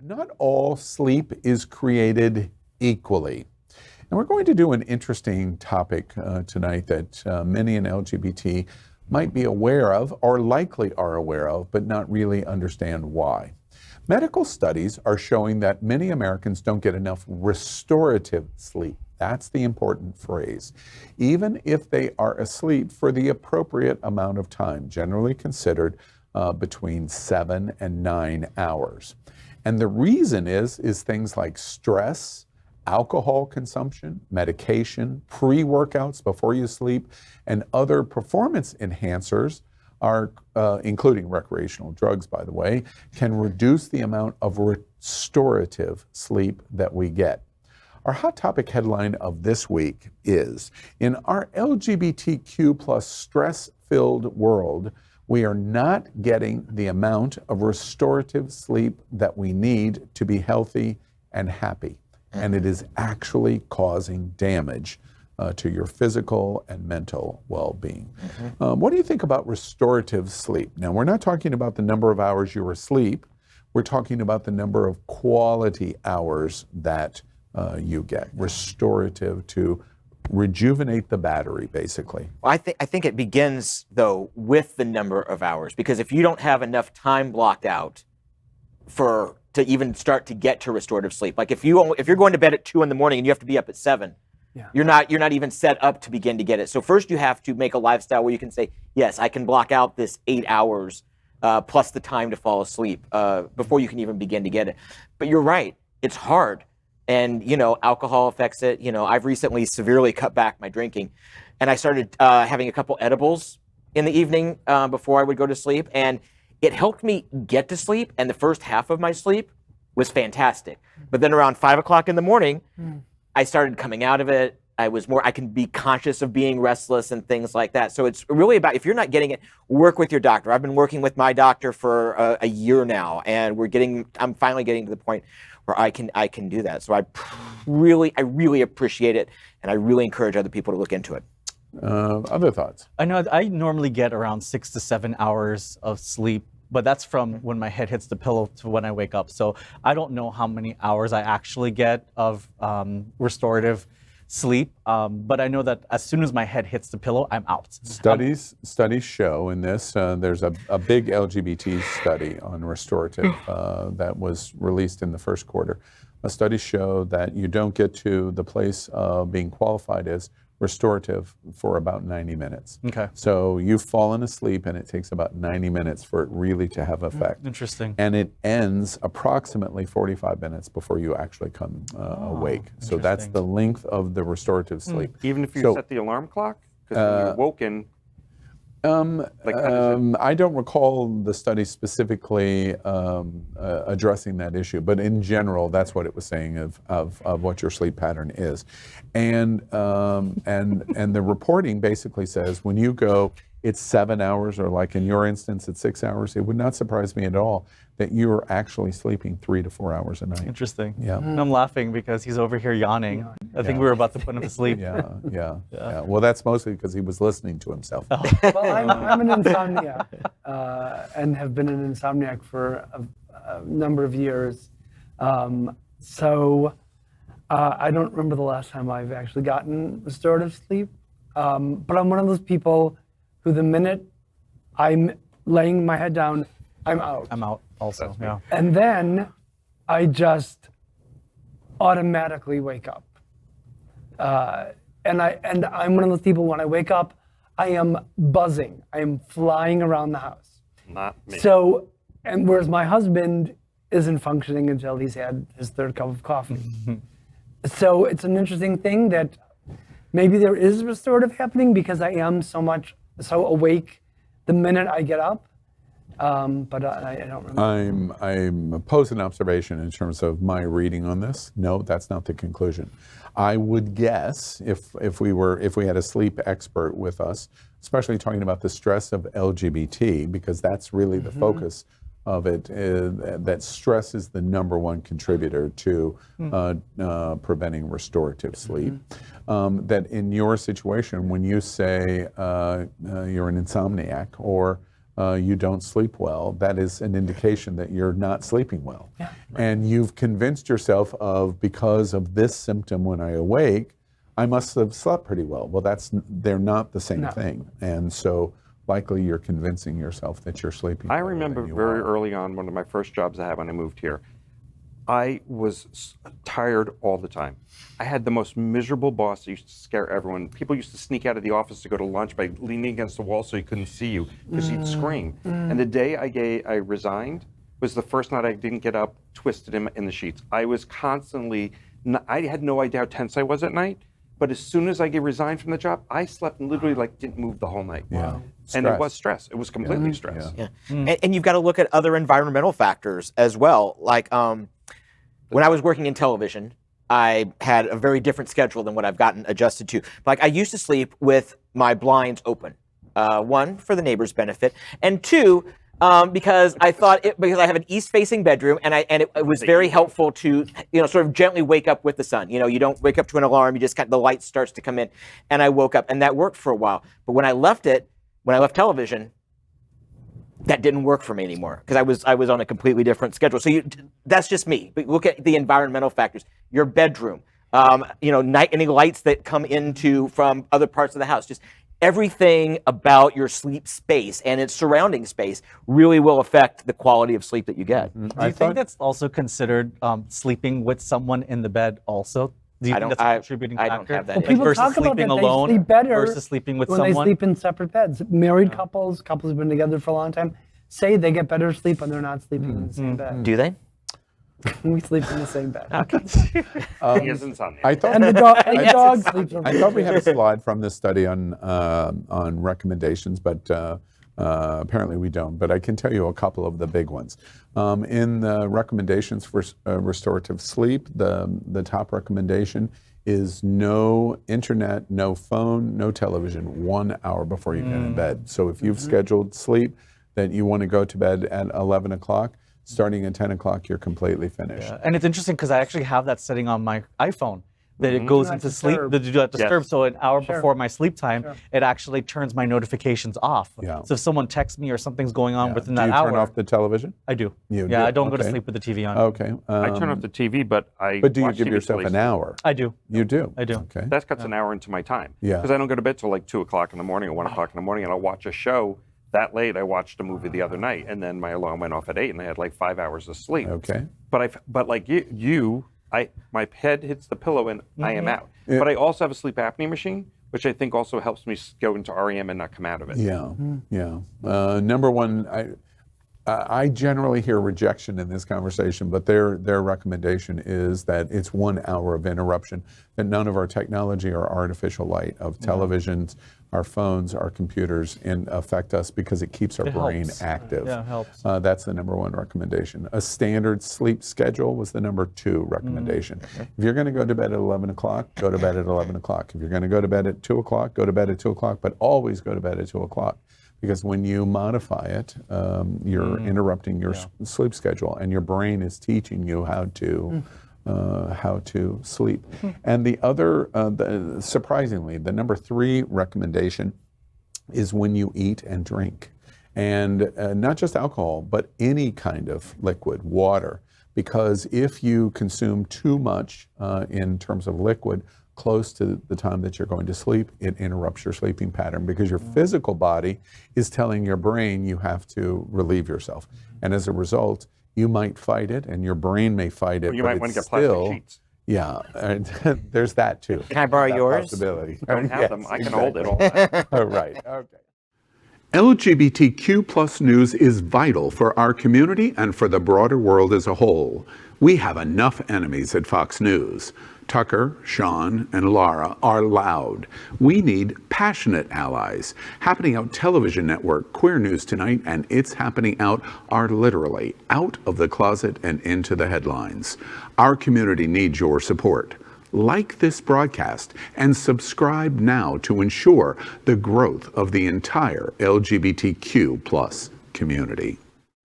Not all sleep is created equally. And we're going to do an interesting topic tonight that many in LGBT might be aware of or likely are aware of, but not really understand why. Medical studies are showing that many Americans don't get enough restorative sleep. That's the important phrase. Even if they are asleep for the appropriate amount of time, generally considered between 7 and 9 hours. And the reason is things like stress, alcohol consumption, medication, pre-workouts before you sleep, and other performance enhancers are, including recreational drugs, by the way, can reduce the amount of restorative sleep that we get. Our hot topic headline of this week is, in our LGBTQ plus stress-filled world, we are not getting the amount of restorative sleep that we need to be healthy and happy. And it is actually causing damage to your physical and mental well-being. What do you think about restorative sleep? Now, we're not talking about the number of hours you're asleep. We're talking about the number of quality hours that you get. Restorative to rejuvenate the battery, basically. Well, I think it begins, though, with the number of hours, because if you don't have enough time blocked out to even start to get to restorative sleep, like if you're going to bed at 2 a.m. and you have to be up at 7, you're not even set up to begin to get it. So first you have to make a lifestyle where you can say, yes, I can block out this 8 hours plus the time to fall asleep before you can even begin to get it. But you're right, it's hard. And, alcohol affects it. I've recently severely cut back my drinking, and I started having a couple edibles in the evening before I would go to sleep, and it helped me get to sleep, and the first half of my sleep was fantastic. But then around 5 o'clock in the morning, I started coming out of it. I can be conscious of being restless and things like that. So it's really about, if you're not getting it, work with your doctor. I've been working with my doctor for a year now, and I'm finally getting to the point where I can do that. So I really appreciate it, and I really encourage other people to look into it. Other thoughts? I know I normally get around 6 to 7 hours of sleep, but that's from when my head hits the pillow to when I wake up. So I don't know how many hours I actually get of restorative sleep, but I know that as soon as my head hits the pillow, I'm out. Studies show in this, there's a big LGBT study on restorative that was released in the first quarter. Studies show that you don't get to the place of being qualified as restorative for about 90 minutes. Okay. So you've fallen asleep and it takes about 90 minutes for it really to have effect. Interesting. And it ends approximately 45 minutes before you actually come awake. So that's the length of the restorative sleep. Even if you set the alarm clock? Because when you're woken, I don't recall the study specifically addressing that issue, but in general, that's what it was saying of what your sleep pattern is, and the reporting basically says when you go, it's 7 hours, or like in your instance, it's 6 hours. It would not surprise me at all that you're actually sleeping 3 to 4 hours a night. Interesting. Yeah. And I'm laughing because he's over here yawning. I think we were about to put him to sleep. Yeah. Well, that's mostly because he was listeling to himself. Well, I'm an insomniac and have been an insomniac for a number of years. So I don't remember the last time I've actually gotten restorative sleep. But I'm one of those people who the minute I'm laying my head down, I'm out. I'm out also, yeah. And then I just automatically wake up. And I'm one of those people, when I wake up, I am buzzing. I am flying around the house. Not me. So, and whereas my husband isn't functioning until he's had his third cup of coffee. So it's an interesting thing that maybe there is restorative happening because I am so awake the minute I get up. But I don't remember. I'm pose an observation in terms of my reading on this. No, that's not the conclusion. I would guess if we had a sleep expert with us, especially talking about the stress of LGBT, because that's really the focus of it, that stress is the number one contributor to preventing restorative sleep. That in your situation, when you say you're an insomniac or you don't sleep well, that is an indication that you're not sleeping well. Yeah. And you've convinced yourself of, because of this symptom when I awake, I must have slept pretty well. Well, they're not the same thing. And so likely you're convincing yourself that you're sleeping I better remember than you very are. early on, one of my first jobs I had when I moved here, I was tired all the time. I had the most miserable boss that used to scare everyone. People used to sneak out of the office to go to lunch by leaning against the wall so he couldn't see you because he'd scream. And the day I resigned was the first night I didn't get up twisted in the sheets. I was constantly, I had no idea how tense I was at night, but as soon as I resigned from the job, I slept and literally didn't move the whole night. Yeah. And it Stress. was stress. It was completely stress. Yeah. And you've got to look at other environmental factors as well. Like when I was working in television, I had a very different schedule than what I've gotten adjusted to. Like I used to sleep with my blinds open. One, for the neighbor's benefit, and two, because I thought because I have an east-facing bedroom, and it was very helpful to sort of gently wake up with the sun. You don't wake up to an alarm; you just the light starts to come in, and I woke up, and that worked for a while. But when I left television, that didn't work for me anymore because I was on a completely different schedule. So that's just me. But look at the environmental factors. Your bedroom, any lights that come from other parts of the house, just everything about your sleep space and its surrounding space really will affect the quality of sleep that you get. Do you think that's also considered sleeping with someone in the bed also? Do you think that's a contributing factor? I don't have that. Well, people versus talk about sleeping that alone they sleep better versus sleeping with when someone? they sleep in separate beds. Married couples who've been together for a long time, say they get better sleep when they're not sleeping in the same bed. Do they? We sleep in the same bed. He has insomnia. I thought And the dog sleeps. I thought we had a slide from this study on recommendations, but apparently we don't. But I can tell you a couple of the big ones. In the recommendations for restorative sleep, the top recommendation is no internet, no phone, no television 1 hour before you get in bed. So if you've scheduled sleep that you want to go to bed at 11 o'clock, starting at 10 o'clock, you're completely finished. Yeah. And it's interesting because I actually have that setting on my iPhone that it goes into sleep, the do not disturb. Yes. So an hour before my sleep time, it actually turns my notifications off. Yeah. So if someone texts me or something's going on within that do you hour, turn off the television? I do. You yeah, do? I don't go to Okay. sleep with the TV on. Okay. I turn off the TV, but I But do you watch give TV yourself till an I hour? I do. You do? I do. Okay. That cuts an hour into my time. Yeah. Because I don't go to bed till like 2 o'clock in the morning or 1 o'clock in the morning, and I'll watch a show that late. I watched a movie the other night, and then my alarm went off at 8, and I had like 5 hours of sleep. Okay. But like my head hits the pillow and I am out. But I also have a sleep apnea machine, which I think also helps me go into REM and not come out of it. Yeah, yeah. Number one, I generally hear rejection in this conversation, but their recommendation is that it's 1 hour of interruption, that none of our technology or artificial light of televisions, our phones, our computers, and affect us because it keeps our brain helps. active. Yeah, it helps. That's the number one recommendation. A standard sleep schedule was the number 2 recommendation. If you're going to go to bed at 11 o'clock, go to bed at 11 o'clock. If you're going to go to bed at 2 o'clock, go to bed at 2 o'clock, but always go to bed at 2 o'clock. Because when you modify it, you're interrupting your sleep schedule, and your brain is teaching you how to sleep. And the other, surprisingly, the number 3 recommendation is when you eat and drink. And not just alcohol, but any kind of liquid, water. Because if you consume too much in terms of liquid, close to the time that you're going to sleep, it interrupts your sleeping pattern because your physical body is telling your brain you have to relieve yourself. And as a result, you might fight it and your brain may fight it. Or you but might want to it's get plastic still, sheets. yeah, and there's that too. Can I borrow That yours? Possibility. Don't have Yes, them. I can hold it all. Oh, right. Okay. LGBTQ plus news is vital for our community and for the broader world as a whole. We have enough enemies at Fox News. Tucker, Sean, and Laura are loud. We need passionate allies. Happening Out television network, Queer News Tonight, and It's Happening Out are literally out of the closet and into the headlines. Our community needs your support. Like this broadcast and subscribe now to ensure the growth of the entire LGBTQ plus community.